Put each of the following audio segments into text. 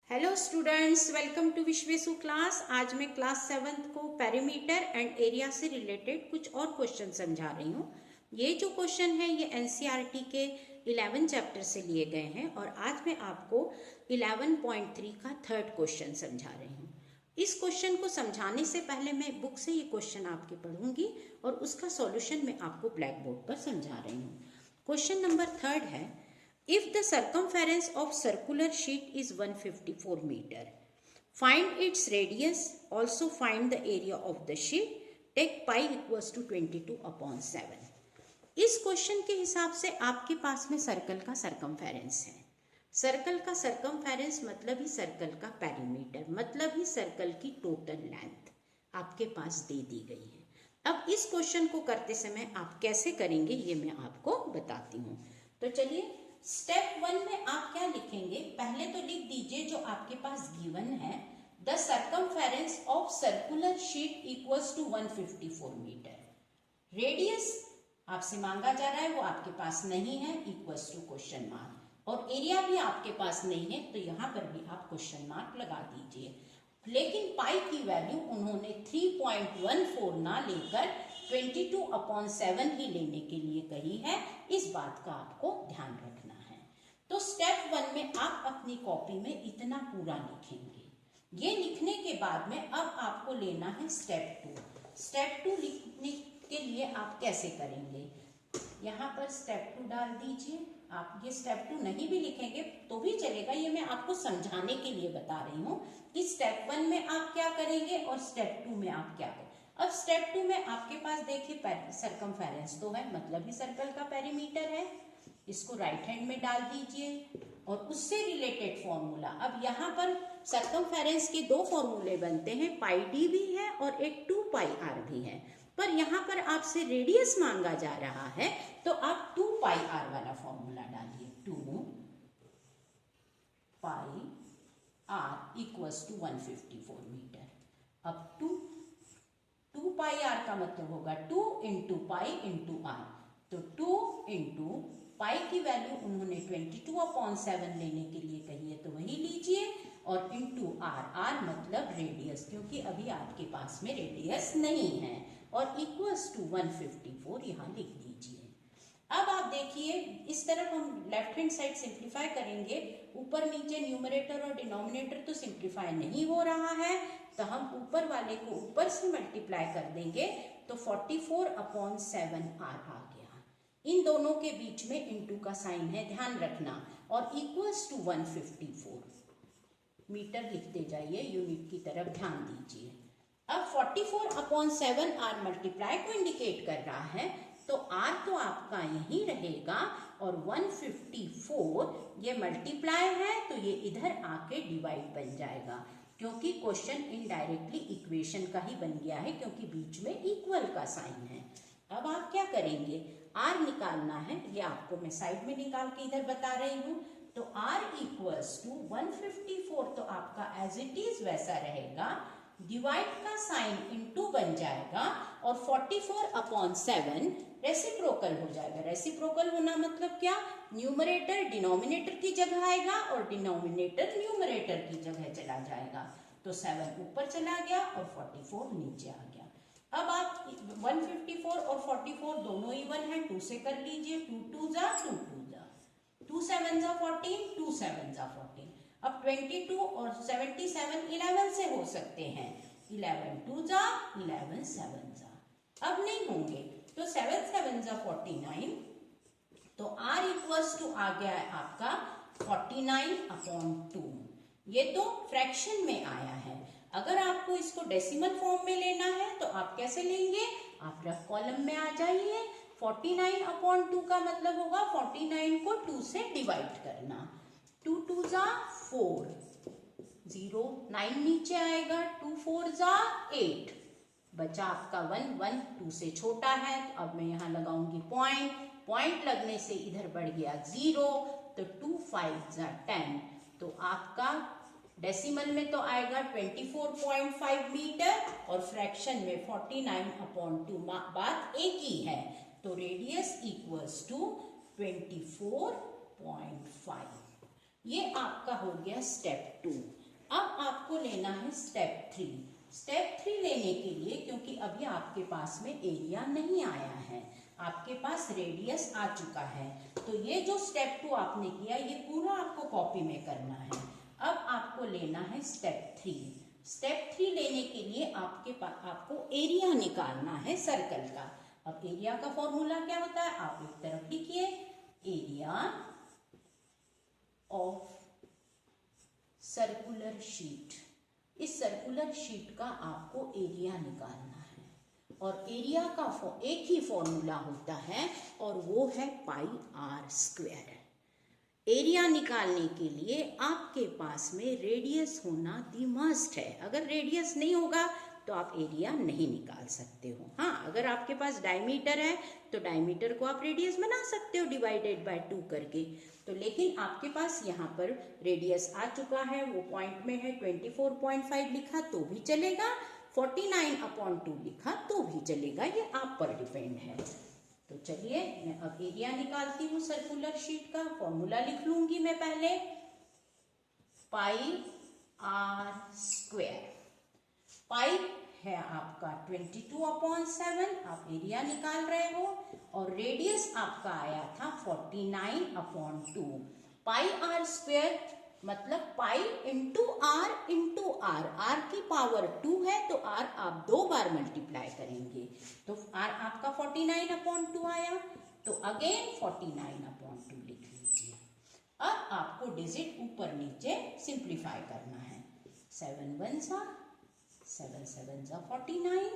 Hello students, welcome to Vishwesu class. आज मैं class 7th को पेरीमीटर एंड एरिया से रिलेटेड कुछ और क्वेश्चन समझा रही हूँ। ये जो क्वेश्चन है ये एनसीईआरटी के 11 चैप्टर से लिए गए हैं और आज मैं आपको 11.3 का थर्ड क्वेश्चन समझा रही हूँ। इस क्वेश्चन को समझाने से पहले मैं बुक से ये क्वेश्चन आपके पढ़ूंगी और उसका सॉल्यूशन मैं आपको ब्लैक बोर्ड पर समझा रही हूँ। क्वेश्चन नंबर थर्ड है, if the circumference of circular sheet is 154 meter, find its radius, also find the area of the sheet, take pi equals to 22/7। इस क्वेश्चन के हिसाब से आपके पास में सर्कल का सरकमफेरेंस है। सर्कल का सरकमफेरेंस मतलब ही सर्कल का पेरीमीटर, मतलब ही सर्कल की टोटल लेंथ आपके पास दे दी गई है। अब इस क्वेश्चन को करते समय आप कैसे करेंगे ये मैं आपको बताती हूँ। तो चलिए, स्टेप 1 में आप क्या लिखेंगे, पहले तो लिख दीजिए जो आपके पास गिवन है, the circumference of circular sheet equals to 154 metre. Radius आपसे मांगा जा रहा है, वो आपके पास नहीं है, इक्वल्स टू क्वेश्चन मार्क, और एरिया भी आपके पास नहीं है, तो यहां पर भी आप क्वेश्चन मार्क लगा दीजिए। लेकिन पाई की वैल्यू उन्होंने 3.14 ना लेकर 22/7 ही लेने के लिए कही है। इस बात का आपको ध्यान रखना है। तो स्टेप 1 में आप अपनी कॉपी में इतना पूरा लिखेंगे। ये लिखने के बाद में अब आपको लेना है स्टेप 2। स्टेप 2 लिखने के लिए आप कैसे करेंगे, यहाँ पर स्टेप 2 डाल दीजिए। आप ये स्टेप 2 नहीं भी लिखेंगे तो भी चलेगा, ये मैं आपको समझाने के लिए बता रही हूँ कि स्टेप 1 में आप क्या करेंगे और स्टेप 2 में आप क्या करेंगे। अब स्टेप 2 में आपके पास देखिए सरकमफेरेंस तो है, मतलब ही सर्कल का पेरीमीटर है। इसको राइट हैंड में डाल दीजिए और उससे रिलेटेड फॉर्मूला। अब यहाँ पर सरकमफेरेंस के दो फॉर्मूले बनते हैं, पाई डी भी है और एक 2 पाई आर भी है, पर यहाँ पर आपसे रेडियस मांगा जा रहा है तो आप 2 पाई आर वाला फॉर्मूला डालिए। 2 पाई आर इक्वल्स टू 154 मीटर। अब 2 पाई आर का मतलब होगा 2 इंटू पाई इंटू आर, तो 2 इंटू पाई की वैल्यू उन्होंने 22/7 लेने के लिए कही है तो वही लीजिए, और इंटू आर, आर मतलब रेडियस, क्योंकि अभी आपके पास में रेडियस नहीं है, और इक्वल्स टू 154 यहाँ लिख दीजिए। अब आप देखिए, इस तरफ हम लेफ्ट हैंड साइड सिंप्लीफाई करेंगे, ऊपर नीचे न्यूमरेटर और डिनोमिनेटर तो सिंप्लीफाई नहीं हो रहा है, तो हम ऊपर वाले को ऊपर से मल्टीप्लाई कर देंगे तो 44/7 आर आ गया। इन दोनों के बीच में इंटू का साइन है, ध्यान रखना, और इक्वल्स टू 154 मीटर लिखते जाइए, यूनिट की तरफ ध्यान दीजिए। अब 44/7 आर मल्टीप्लाई को इंडिकेट कर रहा है, तो आर तो आपका यही रहेगा और 154 ये मल्टीप्लाई है तो ये इधर आके डिवाइड बन जाएगा, क्योंकि क्वेश्चन इनडायरेक्टली इक्वेशन का ही बन गया है, क्योंकि बीच में इक्वल का साइन है। अब आप क्या करेंगे, आर निकालना है, ये आपको मैं साइड में निकाल के इधर बता रही हूँ। तो आर इक्वल्स टू 154 तो आपका एज इट इज वैसा रहेगा, डिवाइड का साइन इनटू बन जाएगा और 44/7 रेसिप्रोकल हो जाएगा। रेसिप्रोकल होना मतलब क्या, न्यूमरेटर डिनोमिनेटर की जगह आएगा और डिनोमिनेटर न्यूमरेटर की जगह चला जाएगा, तो 7 ऊपर चला गया और 44 नीचे आ गया। अब आप 154 और 44 दोनों इवन है, 2 से कर लीजिए, 2 2 जा 2 2 जा, 2 7 जा 14, 2 7 जा 14। अब 22 और 77 11 से हो सकते हैं, 11 2 जा 11 7 जा, अब नहीं होंगे तो 7 7 जा 49, तो R इक्वल्स टू आ गया है आपका 49/2। ये तो फ्रैक्शन में आया है। अगर आपको इसको डेसिमल फॉर्म में लेना है तो आप कैसे लेंगे, आप रफ कॉलम में आ जाइए। 49/2 का मतलब होगा 49 को 2 से डिवाइड करना, 2 2 जा 4, 0 9 नीचे आएगा, 2 4 जा 8, बचा आपका 1 1 2 से छोटा है, तो अब मैं यहाँ लगाऊंगी पॉइंट लगने से इधर बढ़ गया 0, तो 2 5 जा 10, तो आपका डेसिमल में तो आएगा 24.5 मीटर और फ्रैक्शन में 49/2, बात एक ही है, तो रेडियस इक्वल्स टू 24.5। ये आपका हो गया स्टेप 2। अब आपको लेना है स्टेप 3। स्टेप 3 लेने के लिए, क्योंकि अभी आपके पास में एरिया नहीं आया है, आपके पास रेडियस आ चुका है, तो ये जो स्टेप 2 आपने किया ये पूरा आपको कॉपी में करना है। अब आपको लेना है स्टेप 3। स्टेप 3 लेने के लिए आपको एरिया निकालना है सर्कल का। अब एरिया का फॉर्मूला क्या होता है, आप एक तरफ लिखिए, एरिया ऑफ सर्कुलर शीट। इस सर्कुलर शीट का आपको एरिया निकालना है, और एरिया का एक ही फॉर्मूला होता है, और वो है पाई आर स्क्वायर। एरिया निकालने के लिए आपके पास में रेडियस होना दी मस्ट है। अगर रेडियस नहीं होगा तो आप एरिया नहीं निकाल सकते हो। हाँ, अगर आपके पास डायमीटर है तो डायमीटर को आप रेडियस बना सकते हो डिवाइडेड बाय 2 करके। तो लेकिन आपके पास यहाँ पर रेडियस आ चुका है, वो पॉइंट में है, 24.5 लिखा तो भी चलेगा, 49/2 लिखा तो भी चलेगा, ये आप पर डिपेंड है। तो चलिए मैं अब एरिया निकालती हूँ सर्कुलर शीट का। फॉर्मूला लिख लूंगी मैं पहले, पाई आर स्क्वायर। पाई है आपका 22/7, आप एरिया निकाल रहे हो, और रेडियस आपका आया था 49/2। पाई आर स्क्वायर मतलब पाई इंटू आर, आर की पावर 2 है तो आर आप 2 बार मल्टीप्लाई करेंगे, तो आर आपका 49/2 आया, तो अगेन 49/2 लिख लीजिए। अब आपको डिजिट ऊपर नीचे सिंप्लीफाई करना है। 7 1 7 7 49,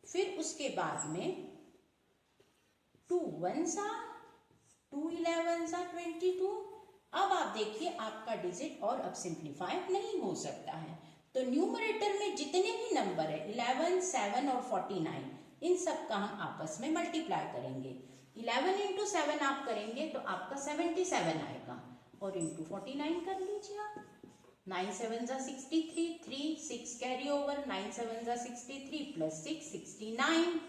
फिर उसके बाद में 2 1 2 11 22। अब आप देखिए आपका डिजिट और अब सिंप्लीफाई नहीं हो सकता है, तो न्यूमरेटर में जितने भी नंबर है 11 7 और 49, इन सब का हम आपस में मल्टीप्लाई करेंगे। 11 इंटू 7 आप करेंगे तो आपका 77 आएगा, और इंटू 49 कर लीजिए आप। 9 7 63, 3 6 कैरी ओवर, 9 7 63 प्लस 6 69,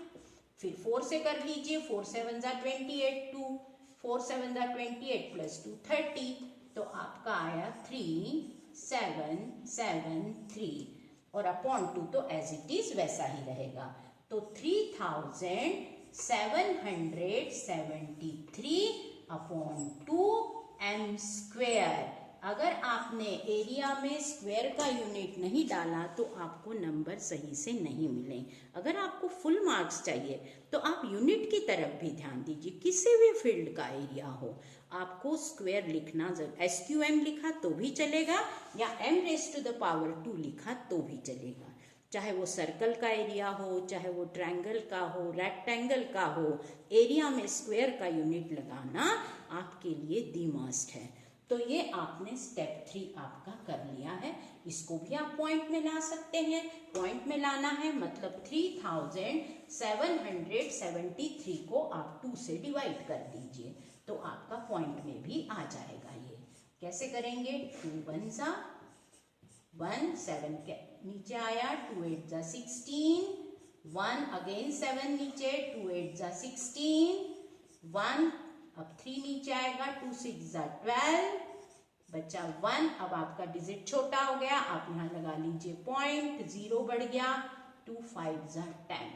फिर 4 से कर लीजिए, 4 7 28, 2 4 7 28 प्लस 2 30, तो आपका आया 3 7 7 3, और अपॉन 2 तो एज इट इज वैसा ही रहेगा, तो 3773/2 m स्क्वेयर। अगर आपने एरिया में स्क्वायर का यूनिट नहीं डाला तो आपको नंबर सही से नहीं मिले। अगर आपको फुल मार्क्स चाहिए तो आप यूनिट की तरफ भी ध्यान दीजिए। किसी भी फील्ड का एरिया हो आपको स्क्वायर लिखना जरूर, SQM लिखा तो भी चलेगा या m⁻² लिखा तो भी चलेगा। चाहे वो सर्कल का एरिया हो, चाहे वो ट्रायंगल का हो, रेक्टेंगल का हो, एरिया में स्क्वायर का यूनिट लगाना आपके लिए दी मस्ट है। तो ये आपने स्टेप 3 आपका कर लिया है। इसको भी आप पॉइंट में ला सकते हैं। पॉइंट में लाना है मतलब 3773 को आप 2 से डिवाइड कर दीजिए, तो आपका पॉइंट में भी आ जाएगा। ये कैसे करेंगे, 2 1 1 7 के नीचे आया, 2 8 16, 1 अगेन 7 नीचे, 2 8 16, 1 अब 3 नीचे आएगा, 2 6 12, बचा 1। अब आपका डिजिट छोटा हो गया, आप यहाँ लगा लीजिए पॉइंट, 0 बढ़ गया, 2 5 10,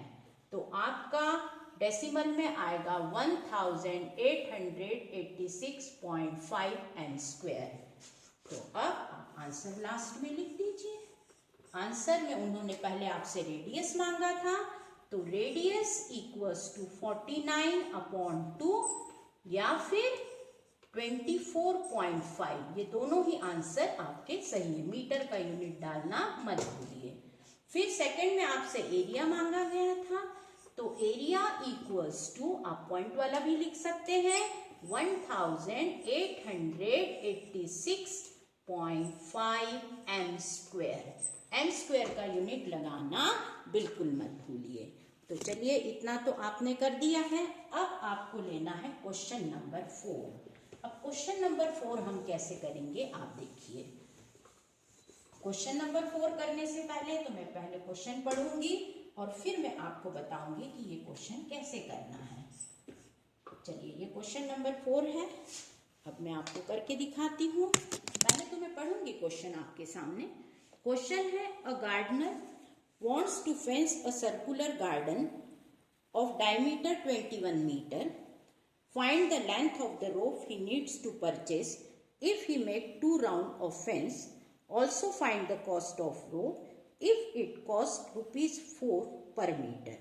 तो आपका डेसिमल में आएगा 1886.5 m स्क्वायर। तो अब आप आंसर लास्ट में लिख दीजिए। आंसर में उन्होंने पहले आपसे रेडियस मांगा था, तो रेडियस इक्वल्स टू 49/2 या फिर 24.5, ये दोनों ही आंसर आपके सही है। मीटर का यूनिट डालना मत भूलिए। फिर सेकंड में आपसे एरिया मांगा गया था, तो एरिया इक्वल्स टू, आप पॉइंट वाला भी लिख सकते हैं, 1886.5 m स्क्वायर। m स्क्वायर का यूनिट लगाना बिल्कुल मत भूलिए। तो चलिए इतना तो आपने कर दिया है। अब आपको लेना है क्वेश्चन नंबर 4। अब क्वेश्चन नंबर 4 हम कैसे करेंगे आप देखिए। क्वेश्चन नंबर 4 करने से पहले तो मैं पहले क्वेश्चन पढ़ूंगी और फिर मैं आपको बताऊंगी कि ये क्वेश्चन कैसे करना है। चलिए ये क्वेश्चन नंबर 4 है। अब मैं आपको करके दिखाती हूँ। पहले तो तो मैं पढ़ूंगी क्वेश्चन आपके सामने। क्वेश्चन है, a gardener wants to fence a circular garden of diameter 21 meter. Find the length of the rope he needs to purchase if he make 2 round of fence. Also find the cost of rope if it cost rupees 4 per meter.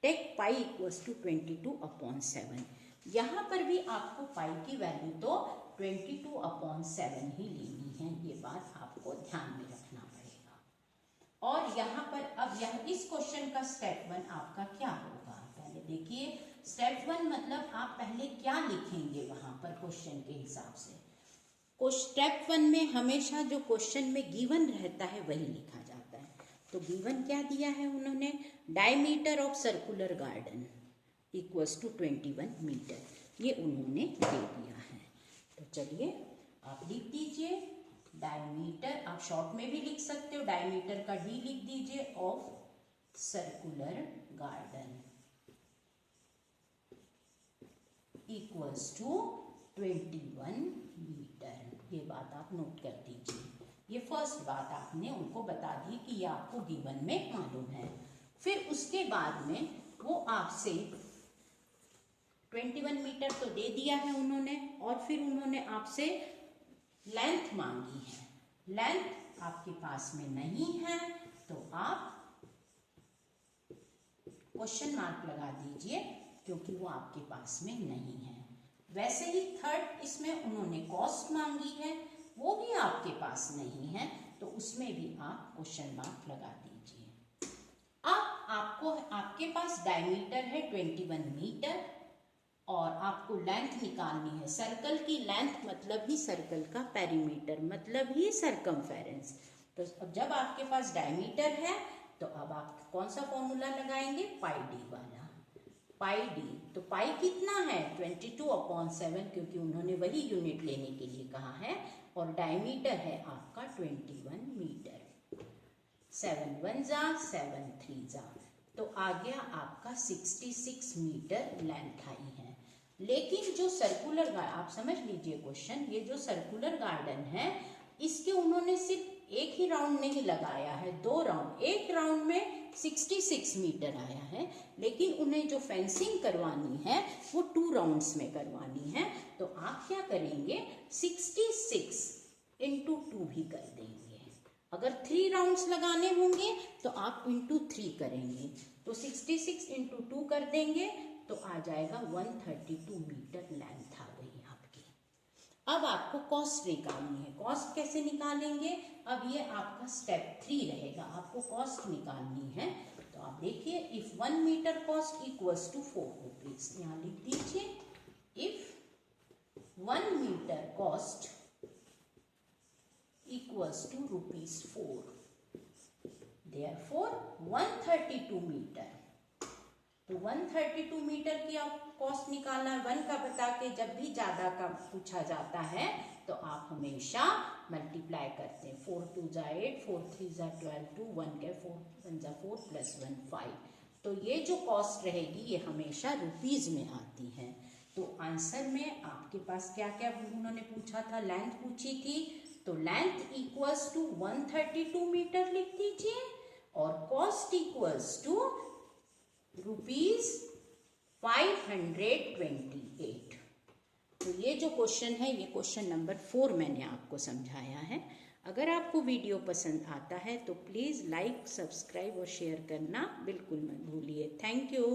Take pi equals to 22/7. यहाँ पर भी आपको पाई की value तो 22/7 ही लेनी है, ये बात आपको ध्यान में रखना पड़ेगा। और यहाँ पर अब इस क्वेश्चन का स्टेप 1 आपका क्या होगा, पहले देखिए। स्टेप 1 मतलब आप पहले क्या लिखेंगे वहां पर क्वेश्चन के हिसाब से। स्टेप 1 में हमेशा जो क्वेश्चन में गिवन रहता है वही लिखा जाता है। तो गिवन क्या दिया है उन्होंने, diameter of circular garden equals to 21 metre, ये उन्होंने दे दिया है। तो चलिए आप लिख दीजिए डायमीटर, आप शॉर्ट में भी लिख सकते हो, डायमीटर का डी लिख दीजिए, of circular garden equals to 21 metre. ये बात आप नोट कर दीजिए। ये फर्स्ट बात आपने उनको बता दी कि ये आपको गिवन में मालूम है। फिर उसके बाद में वो आपसे 21 मीटर तो दे दिया है उन्होंने, और फिर उन्होंने आपसे लेंथ मांगी है। लेंथ आपके पास में नहीं है तो आप क्वेश्चन मार्क लगा दीजिए, क्योंकि वो आपके पास में नहीं है। वैसे ही थर्ड इसमें उन्होंने कॉस्ट मांगी है, वो भी आपके पास नहीं है, तो उसमें भी आप क्वेश्चन मार्क लगा दीजिए। अब आपको आपके पास डायमीटर है 21 मीटर और आपको लेंथ निकालनी है। सर्कल की लेंथ मतलब ही सर्कल का पेरीमीटर, मतलब ही सर्कमफेरेंस। तो अब जब आपके पास डायमीटर है तो अब आप कौन सा फॉर्मूला लगाएंगे, पाई डी वाला, पाई डी। तो पाई कितना है 22/7, क्योंकि उन्होंने वही यूनिट लेने के लिए कहा है, और डायमीटर है आपका 21 मीटर। 7 1 जा 7 3 जा, तो आ गया आपका 66 मीटर लेंथ आई है। लेकिन जो सर्कुलर गार्डन, आप समझ लीजिए क्वेश्चन, ये जो सर्कुलर गार्डन है इसके उन्होंने सिर्फ एक ही राउंड नहीं लगाया है, 2 राउंड। एक राउंड में 66 मीटर आया है, लेकिन उन्हें जो फेंसिंग करवानी है वो 2 राउंड्स में करवानी है। तो आप क्या करेंगे, 66 इंटू 2 भी कर देंगे। अगर 3 राउंड्स लगाने होंगे तो आप इंटू 3 करेंगे, तो 66 इंटू 2 कर देंगे तो आ जाएगा 132 मीटर लेंथ आ गई आपकी। अब आपको कॉस्ट निकालनी है। कॉस्ट कैसे निकालेंगे, अब ये आपका स्टेप 3 रहेगा, आपको कॉस्ट निकालनी है। तो आप देखिए, if 1 metre cost equals to 4 rupees, यहाँ लिख दीजिए, if 1 metre cost equals to rupees 4, therefore 132 metre. तो 132 मीटर की आप कॉस्ट निकालना है। 1 का बता के जब भी ज्यादा का पूछा जाता है तो आप हमेशा मल्टीप्लाई करते हैं। 4 2 जा 8, 4 3 जा 12, 2 1 के 4 1 जा 4 प्लस 1 5। तो ये जो कॉस्ट रहेगी ये हमेशा रुपीज में आती है। तो आंसर में आपके पास क्या क्या उन्होंने पूछा था, लेंथ पूछी थी, तो लेंथ इक्वल्स टू 132 मीटर लिख दीजिए, और कॉस्ट इक्वल्स टू रुपीज 528। तो ये जो क्वेश्चन है ये क्वेश्चन नंबर 4 मैंने आपको समझाया है। अगर आपको वीडियो पसंद आता है तो प्लीज़ लाइक, सब्सक्राइब और शेयर करना बिल्कुल मत भूलिए। Thank you.